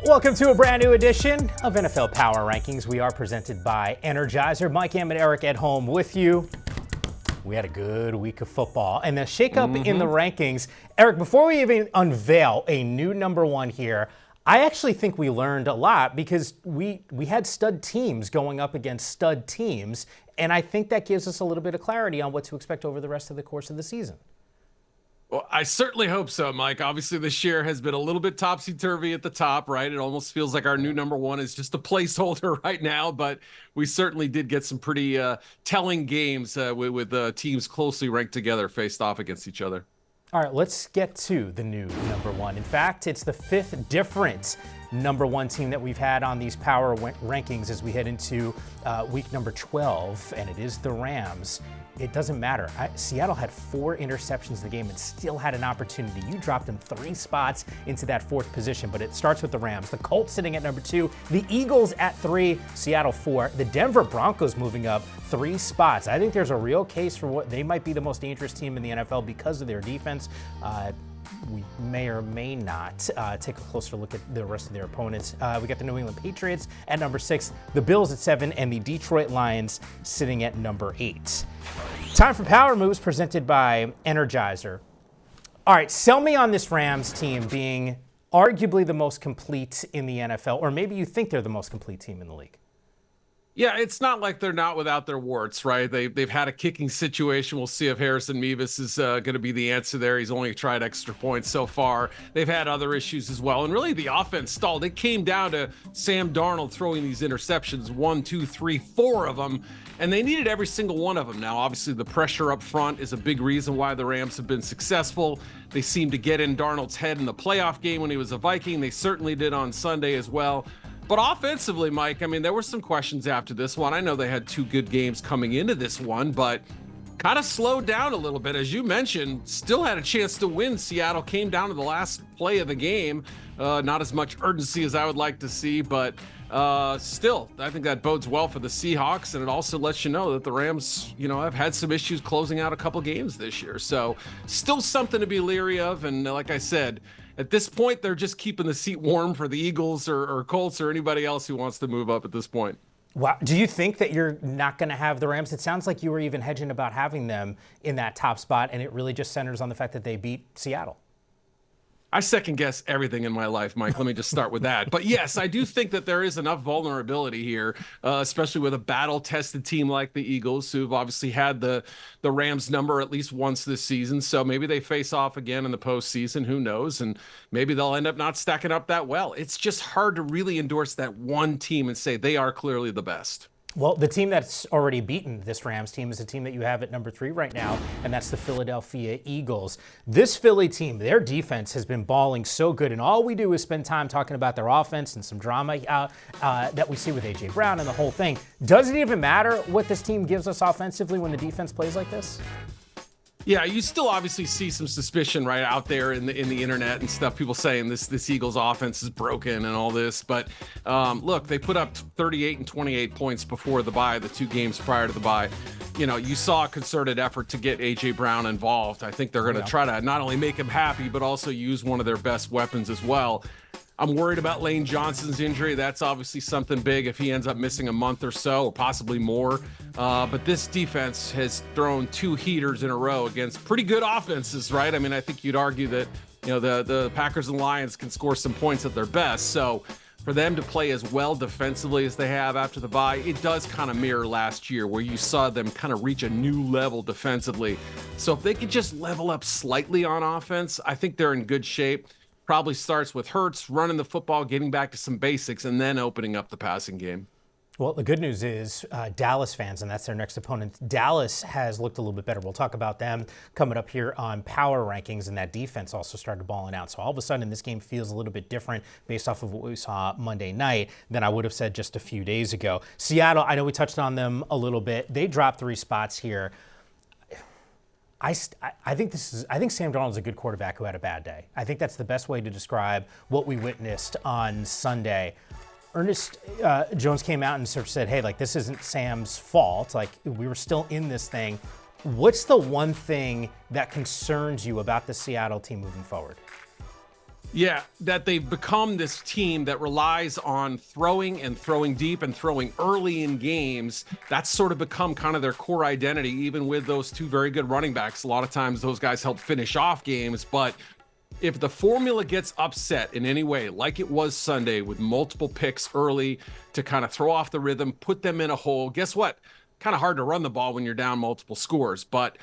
Welcome to a brand new edition of NFL Power Rankings. We are presented by Energizer. Mike, Am, and Eric at home with you. We had a good week of football and the shakeup in the rankings. Eric, before we even unveil a new number one here, I actually think we learned a lot because we had stud teams going up against stud teams, and I think that gives us a little bit of clarity on what to expect over the rest of the course of the season. Well, I certainly hope so, Mike. Obviously, this year has been a little bit topsy-turvy at the top, right? It almost feels like our new number one is just a placeholder right now, but we certainly did get some pretty telling games with teams closely ranked together faced off against each other. All right, let's get to the new number one. In fact, it's the fifth different number one team that we've had on these power rankings as we head into week number 12, and it is the Rams. It doesn't matter. Seattle had 4 interceptions in the game and still had an opportunity. You dropped them 3 spots into that 4th position, but it starts with the Rams. The Colts sitting at number 2, the Eagles at 3, Seattle 4, the Denver Broncos moving up 3 spots. I think there's a real case for what they might be the most dangerous team in the NFL because of their defense. We may or may not take a closer look at the rest of their opponents. We got the New England Patriots at number 6, the Bills at 7, and the Detroit Lions sitting at number 8. Time for Power Moves presented by Energizer. All right, sell me on this Rams team being arguably the most complete in the NFL, or maybe you think they're the most complete team in the league. Yeah, it's not like they're not without their warts, right? They've had a kicking situation. We'll see if Harrison Mevis is going to be the answer there. He's only tried extra points so far. They've had other issues as well. And really, the offense stalled. It came down to Sam Darnold throwing these interceptions, 1, 2, 3, 4 of them. And they needed every single one of them. Now, obviously, the pressure up front is a big reason why the Rams have been successful. They seem to get in Darnold's head in the playoff game when he was a Viking. They certainly did on Sunday as well. But offensively, Mike, I mean, there were some questions after this one. I know they had 2 good games coming into this one, but kind of slowed down a little bit. As you mentioned, still had a chance to win. Seattle came down to the last play of the game. Not as much urgency as I would like to see, but still, I think that bodes well for the Seahawks. And it also lets you know that the Rams, have had some issues closing out a couple games this year. So still something to be leery of. And like I said, at this point, they're just keeping the seat warm for the Eagles or Colts or anybody else who wants to move up at this point. Wow. Do you think that you're not going to have the Rams? It sounds like you were even hedging about having them in that top spot, and it really just centers on the fact that they beat Seattle. I second guess everything in my life, Mike. Let me just start with that. But yes, I do think that there is enough vulnerability here, especially with a battle-tested team like the Eagles, who've obviously had the Rams number at least once this season. So maybe they face off again in the postseason. Who knows? And maybe they'll end up not stacking up that well. It's just hard to really endorse that one team and say they are clearly the best. Well, the team that's already beaten this Rams team is the team that you have at number 3 right now, and that's the Philadelphia Eagles. This Philly team, their defense has been balling so good, and all we do is spend time talking about their offense and some drama that we see with A.J. Brown and the whole thing. Does it even matter what this team gives us offensively when the defense plays like this? Yeah, you still obviously see some suspicion right out there in the internet and stuff. People saying this Eagles offense is broken and all this. But look, they put up 38 and 28 points before the bye, the 2 games prior to the bye. You saw a concerted effort to get A.J. Brown involved. I think they're going to try to not only make him happy, but also use one of their best weapons as well. I'm worried about Lane Johnson's injury. That's obviously something big if he ends up missing a month or so, or possibly more. But this defense has thrown 2 heaters in a row against pretty good offenses, right? I mean, I think you'd argue that, the Packers and Lions can score some points at their best. So for them to play as well defensively as they have after the bye, it does kind of mirror last year where you saw them kind of reach a new level defensively. So if they could just level up slightly on offense, I think they're in good shape. Probably starts with Hurts running the football, getting back to some basics, and then opening up the passing game. Well, the good news is Dallas fans, and that's their next opponent. Dallas has looked a little bit better. We'll talk about them coming up here on Power Rankings, and that defense also started balling out. So all of a sudden, this game feels a little bit different based off of what we saw Monday night than I would have said just a few days ago. Seattle, I know we touched on them a little bit. They dropped 3 spots here. I think Sam Darnold's a good quarterback who had a bad day. I think that's the best way to describe what we witnessed on Sunday. Ernest Jones came out and sort of said, hey, this isn't Sam's fault. We were still in this thing. What's the one thing that concerns you about the Seattle team moving forward? Yeah, that they've become this team that relies on throwing and throwing deep and throwing early in games. That's sort of become kind of their core identity, even with those two very good running backs. A lot of times those guys help finish off games, but if the formula gets upset in any way, like it was Sunday with multiple picks early to kind of throw off the rhythm, put them in a hole, guess what? Kind of hard to run the ball when you're down multiple scores, but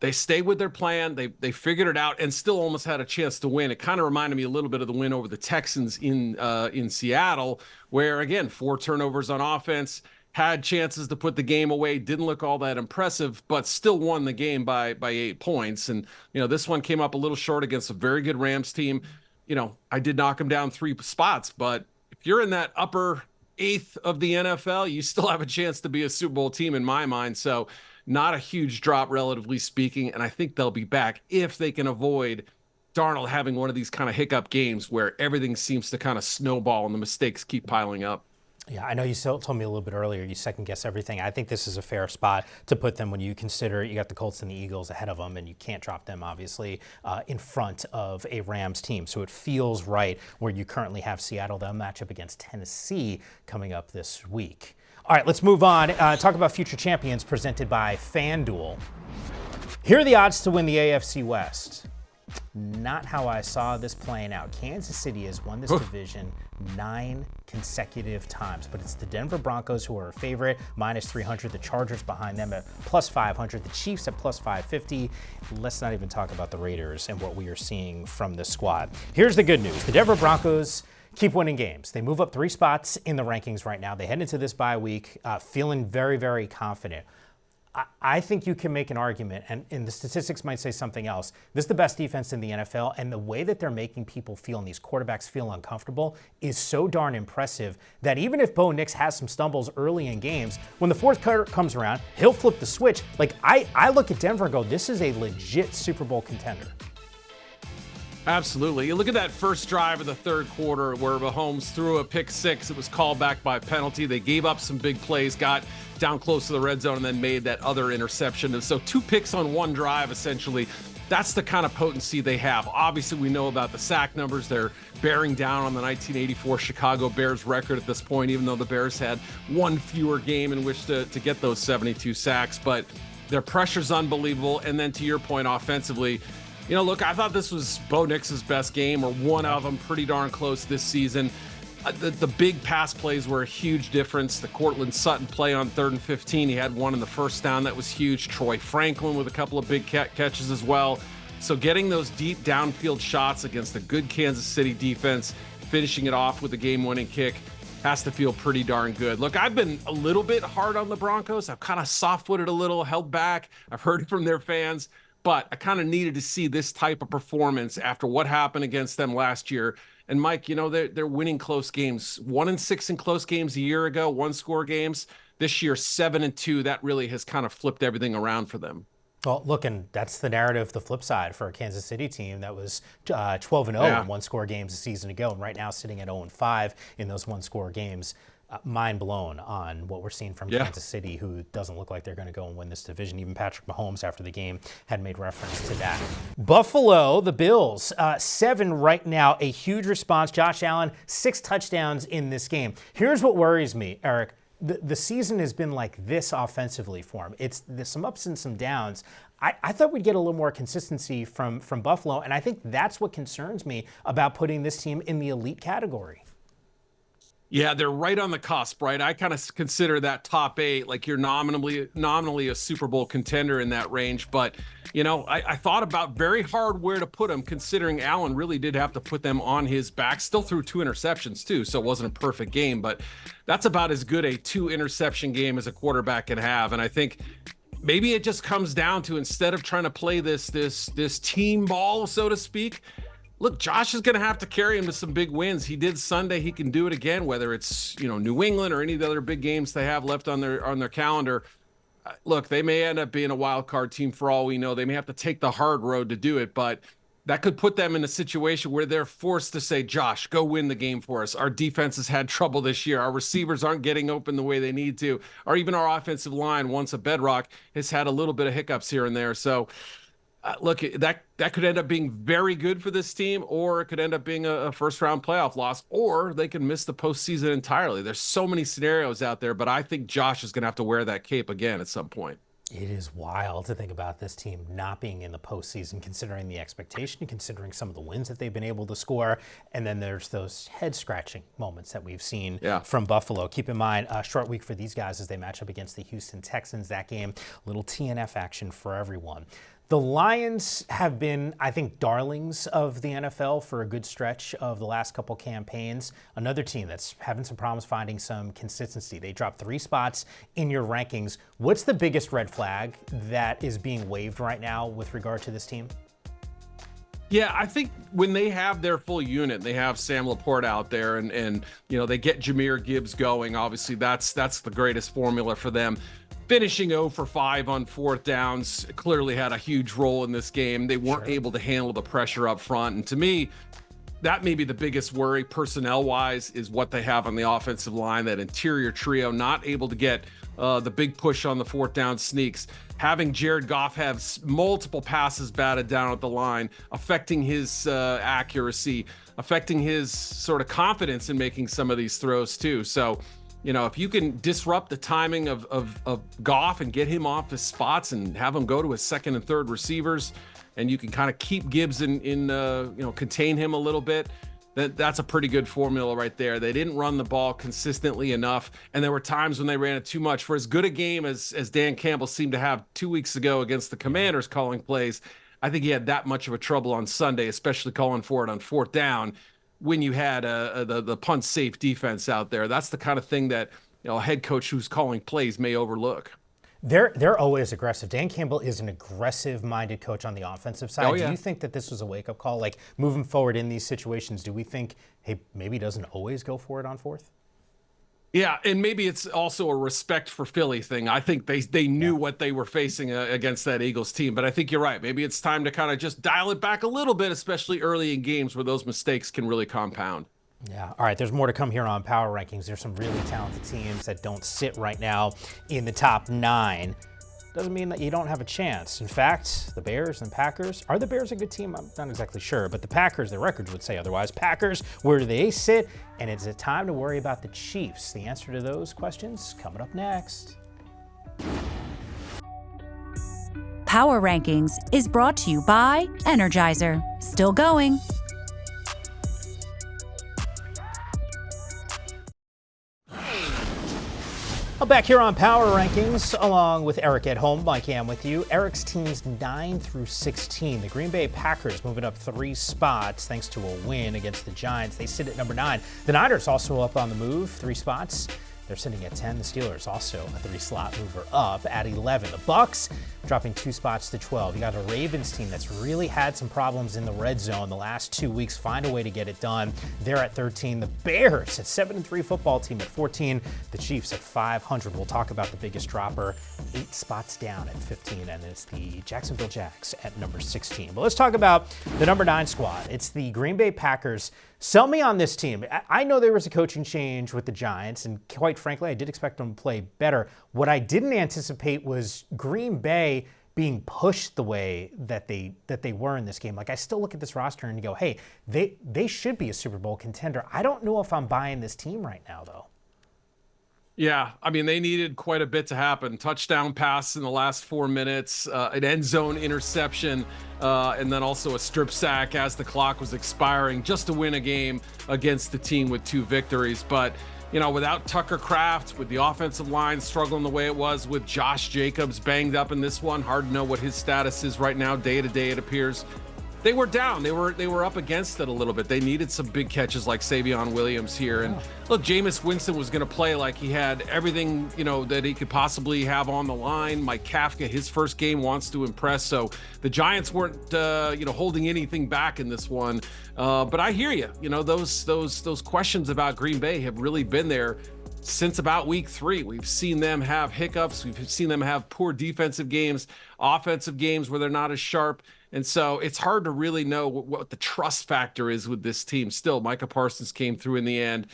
they stayed with their plan. They figured it out and still almost had a chance to win. It kind of reminded me a little bit of the win over the Texans in Seattle, where again, 4 turnovers on offense, had chances to put the game away, didn't look all that impressive, but still won the game by 8 points. And this one came up a little short against a very good Rams team. I did knock them down 3 spots, but if you're in that upper 8th of the NFL, you still have a chance to be a Super Bowl team in my mind. So not a huge drop, relatively speaking, and I think they'll be back if they can avoid Darnold having one of these kind of hiccup games where everything seems to kind of snowball and the mistakes keep piling up. Yeah, I know you told me a little bit earlier, you second guess everything. I think this is a fair spot to put them when you consider you got the Colts and the Eagles ahead of them, and you can't drop them, obviously, in front of a Rams team. So it feels right where you currently have Seattle. They'll match up against Tennessee coming up this week. All right, let's move on. Talk about future champions presented by FanDuel. Here are the odds to win the AFC West. Not how I saw this playing out. Kansas City has won this division 9 consecutive times, but it's the Denver Broncos who are a favorite, minus 300. The Chargers behind them at plus 500. The Chiefs at plus 550. Let's not even talk about the Raiders and what we are seeing from this squad. Here's the good news. The Denver Broncos keep winning games. They move up 3 spots in the rankings right now. They head into this bye week feeling very, very confident. I think you can make an argument, and the statistics might say something else. This is the best defense in the NFL, and the way that they're making people feel and these quarterbacks feel uncomfortable is so darn impressive that even if Bo Nix has some stumbles early in games, when the fourth quarter comes around, he'll flip the switch. Like, I look at Denver and go, this is a legit Super Bowl contender. Absolutely. You look at that first drive of the third quarter where Mahomes threw a pick 6. It was called back by penalty. They gave up some big plays, got down close to the red zone, and then made that other interception. And so 2 picks on 1 drive, essentially. That's the kind of potency they have. Obviously, we know about the sack numbers. They're bearing down on the 1984 Chicago Bears record at this point, even though the Bears had 1 fewer game in which to get those 72 sacks. But their pressure's unbelievable. And then to your point, offensively, look, I thought this was Bo Nix's best game, or one of them, pretty darn close this season. The big pass plays were a huge difference. The Cortland Sutton play on 3rd and 15, he had one in the first down that was huge. Troy Franklin with a couple of big catches as well. So getting those deep downfield shots against a good Kansas City defense, finishing it off with a game-winning kick, has to feel pretty darn good. Look, I've been a little bit hard on the Broncos. I've kind of soft-footed a little, held back. I've heard it from their fans. But I kind of needed to see this type of performance after what happened against them last year. And Mike, they're winning close games. 1-6 in close games a year ago, 1-score games. This year, 7-2. That really has kind of flipped everything around for them. Well, look, and that's the narrative, the flip side for a Kansas City team that was 12-0 in 1-score games a season ago, and right now sitting at 0-5 in those 1-score games. Mind blown on what we're seeing from Kansas City, who doesn't look like they're going to go and win this division. Even Patrick Mahomes, after the game, had made reference to that. Buffalo, the Bills, 7 right now, a huge response. Josh Allen, 6 touchdowns in this game. Here's what worries me, Eric. The season has been like this offensively for him. There's some ups and some downs. I thought we'd get a little more consistency from Buffalo, and I think that's what concerns me about putting this team in the elite category. Yeah, they're right on the cusp, right? I kind of consider that top 8 like you're nominally a Super Bowl contender in that range. But, I thought about very hard where to put them, considering Allen really did have to put them on his back. Still threw 2 interceptions, too, so it wasn't a perfect game. But that's about as good a 2-interception game as a quarterback can have. And I think maybe it just comes down to, instead of trying to play this team ball, so to speak, look, Josh is going to have to carry him to some big wins. He did Sunday. He can do it again, whether it's, New England or any of the other big games they have left on their calendar. Look, they may end up being a wild card team for all we know. They may have to take the hard road to do it, but that could put them in a situation where they're forced to say, Josh, go win the game for us. Our defense has had trouble this year. Our receivers aren't getting open the way they need to, or even our offensive line, once a bedrock, has had a little bit of hiccups here and there. So look, that could end up being very good for this team, or it could end up being a first-round playoff loss, or they could miss the postseason entirely. There's so many scenarios out there, but I think Josh is going to have to wear that cape again at some point. It is wild to think about this team not being in the postseason, considering the expectation, considering some of the wins that they've been able to score. And then there's those head-scratching moments that we've seen from Buffalo. Keep in mind, a short week for these guys as they match up against the Houston Texans. That game, little TNF action for everyone. The Lions have been, I think, darlings of the NFL for a good stretch of the last couple campaigns. Another team that's having some problems finding some consistency. They dropped 3 spots in your rankings. What's the biggest red flag that is being waved right now with regard to this team? Yeah, I think when they have their full unit, they have Sam Laporte out there, and they get Jahmyr Gibbs going. Obviously, that's the greatest formula for them. Finishing 0 for 5 on 4th downs clearly had a huge role in this game. They weren't able to handle the pressure up front. And to me, that may be the biggest worry personnel-wise, is what they have on the offensive line, that interior trio, not able to get the big push on the 4th down sneaks. Having Jared Goff have multiple passes batted down at the line, affecting his accuracy, affecting his sort of confidence in making some of these throws too. So, if you can disrupt the timing of Goff and get him off his spots and have him go to his second and third receivers, and you can kind of keep Gibbs contain him a little bit, that's a pretty good formula right there. They didn't run the ball consistently enough, and there were times when they ran it too much. For as good a game as Dan Campbell seemed to have 2 weeks ago against the Commanders calling plays, I think he had that much of a trouble on Sunday, especially calling for it on 4th down, when you had the punt safe defense out there. That's the kind of thing that a head coach who's calling plays may overlook. They're always aggressive. Dan Campbell is an aggressive-minded coach on the offensive side. Oh, yeah. Do you think that this was a wake-up call? Like, moving forward in these situations, do we think, hey, maybe he doesn't always go for it on 4th? Yeah, and maybe it's also a respect for Philly thing. I think they knew what they were facing against that Eagles team, but I think you're right. Maybe it's time to kind of just dial it back a little bit, especially early in games where those mistakes can really compound. Yeah. All right. There's more to come here on Power Rankings. There's some really talented teams that don't sit right now in the top 9. Doesn't mean that you don't have a chance. In fact, the Bears and Packers, are the Bears a good team? I'm not exactly sure, but the Packers, their records would say otherwise. Packers, where do they sit? And is it time to worry about the Chiefs? The answer to those questions coming up next. Power Rankings is brought to you by Energizer. Still going. I'm back here on Power Rankings along with Eric at home. Mike Am with you. Eric's teams 9 through 16. The Green Bay Packers moving up 3 spots thanks to a win against the Giants. They sit at number 9. The Niners also up on the move, 3 spots. They're sitting at 10. The Steelers also a 3-slot mover up at 11. The Bucs dropping 2 spots to 12. You got a Ravens team that's really had some problems in the red zone the last 2 weeks. Find a way to get it done. They're at 13. The Bears at 7-3 football team at 14. The Chiefs at 500. We'll talk about the biggest dropper, 8 spots down at 15, and it's the Jacksonville Jags at number 16. But let's talk about the number 9 squad. It's the Green Bay Packers. Sell me on this team. I know there was a coaching change with the Giants, and quite frankly, I did expect them to play better. What I didn't anticipate was Green Bay being pushed the way that they were in this game. Like, I still look at this roster and go, hey, they should be a Super Bowl contender. I don't know if I'm buying this team right now, though. Yeah, I mean, they needed quite a bit to happen. Touchdown pass in the last 4 minutes, an end zone interception, and then also a strip sack as the clock was expiring just to win a game against the team with 2 victories. But, without Tucker Kraft, with the offensive line struggling the way it was, with Josh Jacobs banged up in this one, hard to know what his status is right now. Day to day, it appears. They were down. They were up against it a little bit. They needed some big catches like Savion Williams here. And look, Jameis Winston was going to play like he had everything, that he could possibly have on the line. Mike Kafka, his first game, wants to impress. So the Giants weren't, holding anything back in this one. But I hear you. Those questions about Green Bay have really been there. since about week 3. We've seen them have hiccups. We've seen them have poor defensive games, offensive games where they're not as sharp. And so it's hard to really know what the trust factor is with this team. Still, Micah Parsons came through in the end.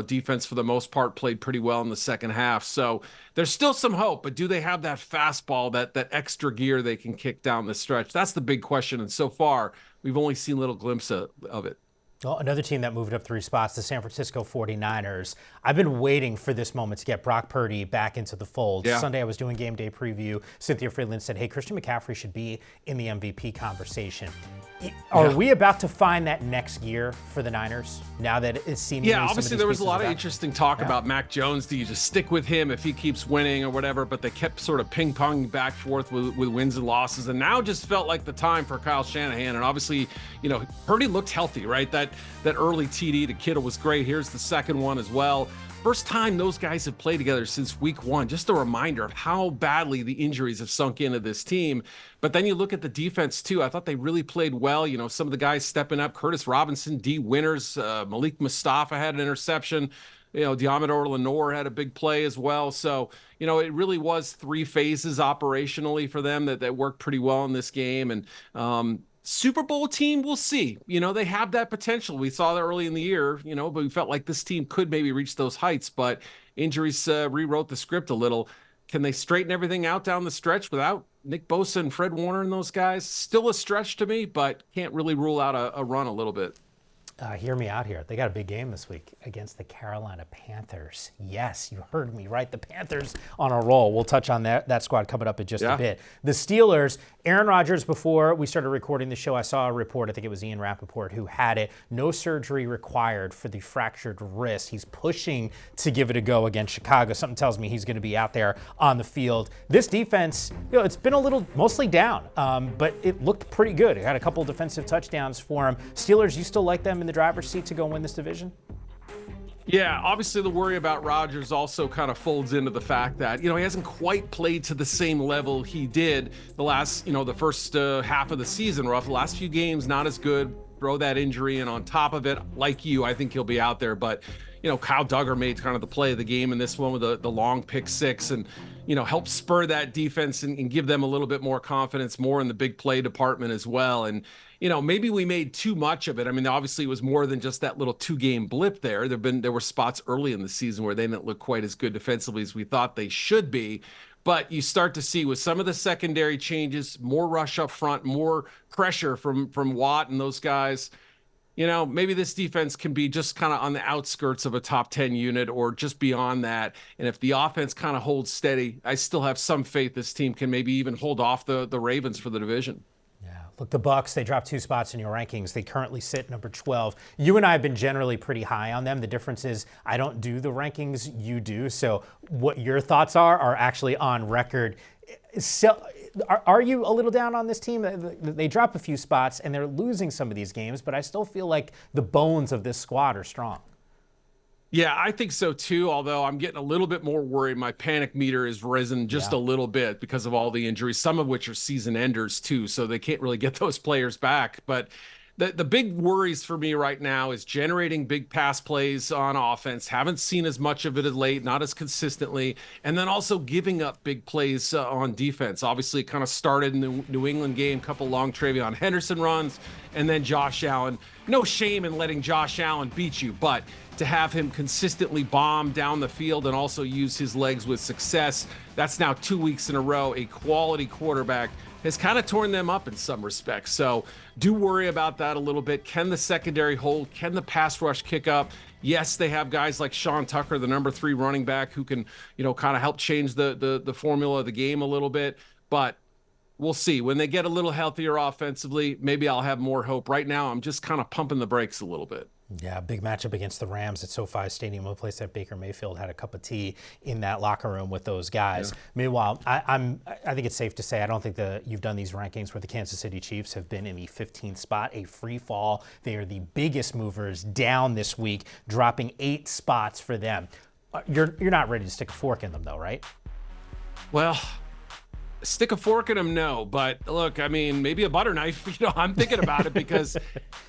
Defense for the most part played pretty well in the second half. So there's still some hope, but do they have that fastball, that extra gear they can kick down the stretch? That's the big question. And so far, we've only seen little glimpses of it. Well, another team that moved up 3 spots, the San Francisco 49ers. I've been waiting for this moment to get Brock Purdy back into the fold. Yeah. Sunday, I was doing game day preview. Cynthia Freeland said, hey, Christian McCaffrey should be in the MVP conversation. Are we about to find that next gear for the Niners now that it's seemingly obviously there was a lot of interesting talk about Mac Jones. Do you just stick with him if he keeps winning or whatever? But they kept sort of ping-ponging back and forth with wins and losses. And now just felt like the time for Kyle Shanahan. And obviously, Purdy looked healthy, right? That early TD to Kittle was great. Here's the second one as well. First time those guys have played together since week 1. Just a reminder of how badly the injuries have sunk into this team. But then you look at the defense too. I thought they really played well. Some of the guys stepping up. Curtis Robinson, D. Winters, Malik Mustafa had an interception. Diamador Lenore had a big play as well. So, it really was 3 phases operationally for them that worked pretty well in this game. And Super Bowl team, we'll see. They have that potential. We saw that early in the year, but we felt like this team could maybe reach those heights, but injuries rewrote the script a little. Can they straighten everything out down the stretch without Nick Bosa and Fred Warner and those guys? Still a stretch to me, but can't really rule out a run a little bit. Hear me out here. They got a big game this week against the Carolina Panthers. Yes, you heard me right. The Panthers on a roll. We'll touch on that squad coming up in just a bit. The Steelers, Aaron Rodgers, before we started recording the show, I saw a report, I think it was Ian Rappaport, who had it. No surgery required for the fractured wrist. He's pushing to give it a go against Chicago. Something tells me he's going to be out there on the field. This defense, it's been a little mostly down, but it looked pretty good. It had a couple defensive touchdowns for him. Steelers, you still like them in the driver's seat to go win this division? Yeah, obviously the worry about Rodgers also kind of folds into the fact that, he hasn't quite played to the same level he did the last, the first half of the season. Rough. The last few games, not as good. Throw that injury, and on top of it, like I think he'll be out there. But, Kyle Duggar made kind of the play of the game in this one with the long pick 6 and, help spur that defense and give them a little bit more confidence, more in the big play department as well. And, maybe we made too much of it. I mean, obviously it was more than just that little 2-game blip there. There were spots early in the season where they didn't look quite as good defensively as we thought they should be. But you start to see with some of the secondary changes, more rush up front, more pressure from Watt and those guys. Maybe this defense can be just kind of on the outskirts of a top 10 unit or just beyond that. And if the offense kind of holds steady, I still have some faith this team can maybe even hold off the Ravens for the division. Look, the Bucs, they dropped 2 spots in your rankings. They currently sit number 12. You and I have been generally pretty high on them. The difference is I don't do the rankings, you do. So what your thoughts are actually on record. So, are you a little down on this team? They drop a few spots and they're losing some of these games, but I still feel like the bones of this squad are strong. Yeah, I think so too, although I'm getting a little bit more worried. My panic meter has risen just a little bit because of all the injuries, some of which are season enders too, so they can't really get those players back. But the big worries for me right now is generating big pass plays on offense. Haven't seen as much of it as late, not as consistently. And then also giving up big plays on defense. Obviously, it kind of started in the New England game, couple long Travion Henderson runs, and then Josh Allen. No shame in letting Josh Allen beat you, but to have him consistently bomb down the field and also use his legs with success, that's now 2 weeks in a row. A quality quarterback has kind of torn them up in some respects. So do worry about that a little bit. Can the secondary hold? Can the pass rush kick up? Yes, they have guys like Sean Tucker, the number 3 running back, who can, kind of help change the formula of the game a little bit. But we'll see. When they get a little healthier offensively, maybe I'll have more hope. Right now, I'm just kind of pumping the brakes a little bit. Yeah, big matchup against the Rams at SoFi Stadium, a place that Baker Mayfield had a cup of tea in that locker room with those guys. Yeah. Meanwhile, I think it's safe to say I don't think you've done these rankings where the Kansas City Chiefs have been in the 15th spot, a free fall. They are the biggest movers down this week, dropping 8 spots for them. You're not ready to stick a fork in them though, right? Well, Stick a fork in him, no. But look, I mean, maybe a butter knife. I'm thinking about it because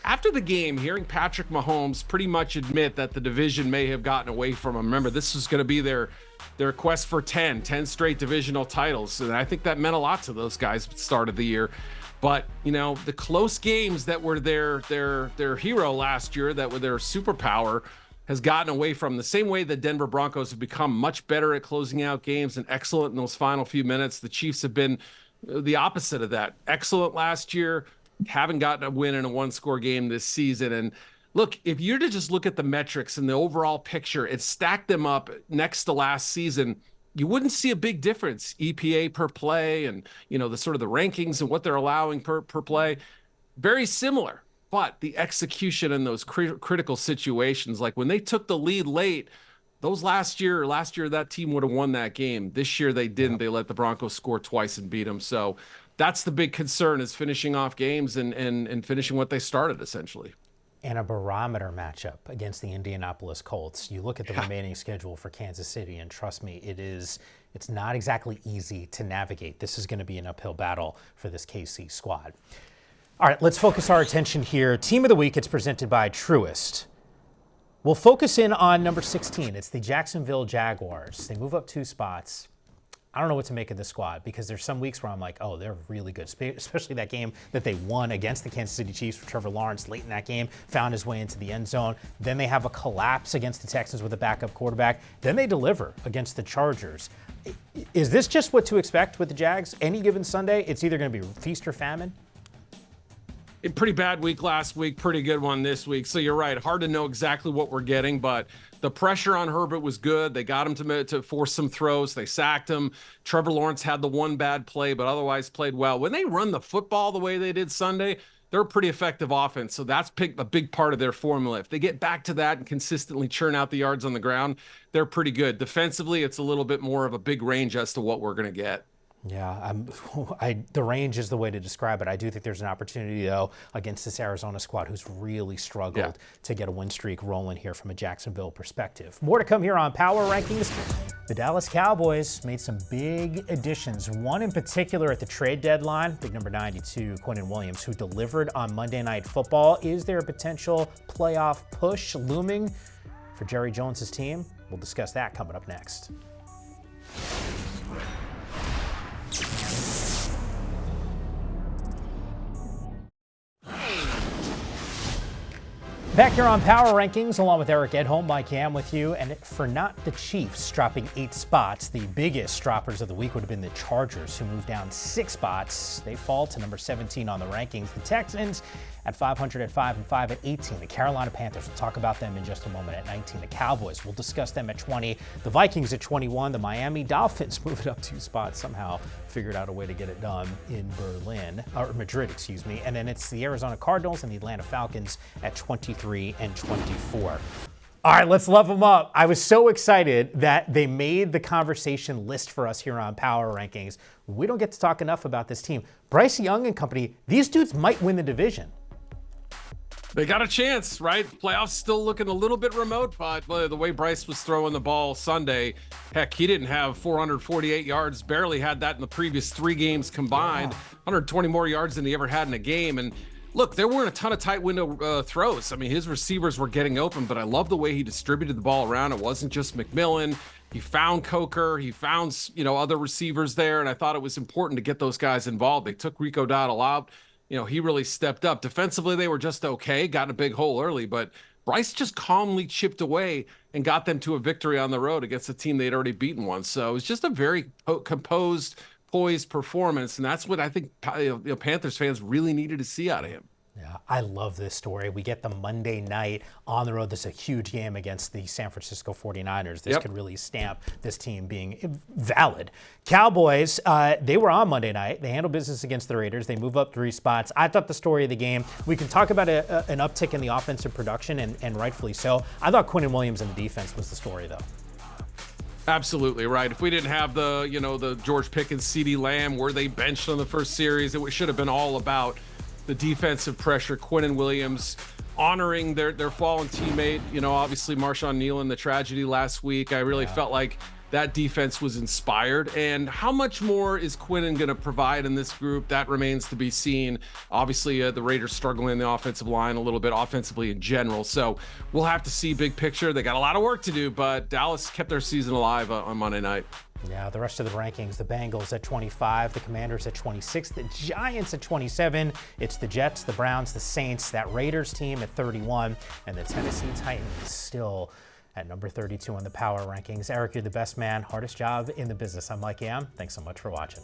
after the game, hearing Patrick Mahomes pretty much admit that the division may have gotten away from him. Remember, this was going to be their quest for 10 straight divisional titles. And I think that meant a lot to those guys at the start of the year. But, the close games that were their hero last year, that were their superpower, has gotten away from the same way the Denver Broncos have become much better at closing out games and excellent in those final few minutes. The Chiefs have been the opposite of that. Excellent last year, haven't gotten a win in a one-score game this season. And look, if you're to just look at the metrics and the overall picture and stack them up next to last season, you wouldn't see a big difference. EPA per play and, the sort of the rankings and what they're allowing per play, very similar. But the execution in those critical situations, like when they took the lead late, those last year that team would have won that game. This year they didn't. They let the Broncos score twice and beat them. So that's the big concern, is finishing off games and finishing what they started, essentially. And a barometer matchup against the Indianapolis Colts. You look at the remaining schedule for Kansas City, and trust me, it's not exactly easy to navigate. This is going to be an uphill battle for this KC squad. All right, let's focus our attention here. Team of the Week, it's presented by Truist. We'll focus in on number 16. It's the Jacksonville Jaguars. They move up 2 spots. I don't know what to make of this squad, because there's some weeks where I'm like, oh, they're really good, especially that game that they won against the Kansas City Chiefs, where Trevor Lawrence late in that game found his way into the end zone. Then they have a collapse against the Texans with a backup quarterback. Then they deliver against the Chargers. Is this just what to expect with the Jags? Any given Sunday, it's either going to be feast or famine? A pretty bad week last week, pretty good one this week. So you're right. Hard to know exactly what we're getting, but the pressure on Herbert was good. They got him to force some throws. They sacked him. Trevor Lawrence had the one bad play, but otherwise played well. When they run the football the way they did Sunday, they're a pretty effective offense. So that's a big part of their formula. If they get back to that and consistently churn out the yards on the ground, they're pretty good. Defensively, it's a little bit more of a big range as to what we're going to get. Yeah, the range is the way to describe it. I do think there's an opportunity, though, against this Arizona squad who's really struggled to get a win streak rolling here from a Jacksonville perspective. More to come here on Power Rankings. The Dallas Cowboys made some big additions, one in particular at the trade deadline, big number 92, Quinnen Williams, who delivered on Monday Night Football. Is there a potential playoff push looming for Jerry Jones's team? We'll discuss that coming up next. Back here on Power Rankings, along with Eric Edholm, Mike Yam with you. And for not the Chiefs dropping 8 spots, the biggest droppers of the week would have been the Chargers, who moved down 6 spots. They fall to number 17 on the rankings. The Texans at 500 at 5 and 5 at 18. The Carolina Panthers, we'll talk about them in just a moment, at 19. The Cowboys, we'll discuss them at 20. The Vikings at 21. The Miami Dolphins moved up 2 spots, somehow figured out a way to get it done in Madrid, excuse me. And then it's the Arizona Cardinals and the Atlanta Falcons at 23 and 24. All right, let's love them up. I was so excited that they made the conversation list for us here on Power Rankings. We don't get to talk enough about this team. Bryce Young and company, these dudes might win the division. They got a chance, right? Playoffs still looking a little bit remote, but the way Bryce was throwing the ball Sunday, heck, he didn't have 448 yards, barely had that in the previous 3 games combined, 120 more yards than he ever had in a game. And look, there weren't a ton of tight window throws. I mean, his receivers were getting open, but I love the way he distributed the ball around. It wasn't just McMillan. He found Coker. He found, other receivers there, and I thought it was important to get those guys involved. They took Rico Dowdle out. He really stepped up. Defensively, they were just okay, got in a big hole early, but Bryce just calmly chipped away and got them to a victory on the road against a team they'd already beaten once. So it was just a very composed, poised performance, and that's what I think Panthers fans really needed to see out of him. Yeah, I love this story. We get the Monday night on the road. This is a huge game against the San Francisco 49ers. This could really stamp this team being valid. Cowboys, they were on Monday night. They handle business against the Raiders. They move up 3 spots. I thought the story of the game, we can talk about an uptick in the offensive production, and rightfully so. I thought Quinnen Williams and the defense was the story, though. Absolutely right. If we didn't have the George Pickens, CeeDee Lamb, were they benched on the first series, it should have been all about the defensive pressure. Quinnen Williams honoring their fallen teammate. Obviously Marshawn Neal in the tragedy last week. I really felt like that defense was inspired. And how much more is Quinnen going to provide in this group? That remains to be seen. Obviously, the Raiders struggling in the offensive line a little bit offensively in general. So we'll have to see big picture. They got a lot of work to do, but Dallas kept their season alive on Monday night. Yeah, the rest of the rankings, the Bengals at 25, the Commanders at 26, the Giants at 27. It's the Jets, the Browns, the Saints, that Raiders team at 31, and the Tennessee Titans still at number 32 on the power rankings. Eric, you're the best man, hardest job in the business. I'm Mike Yam. Thanks so much for watching.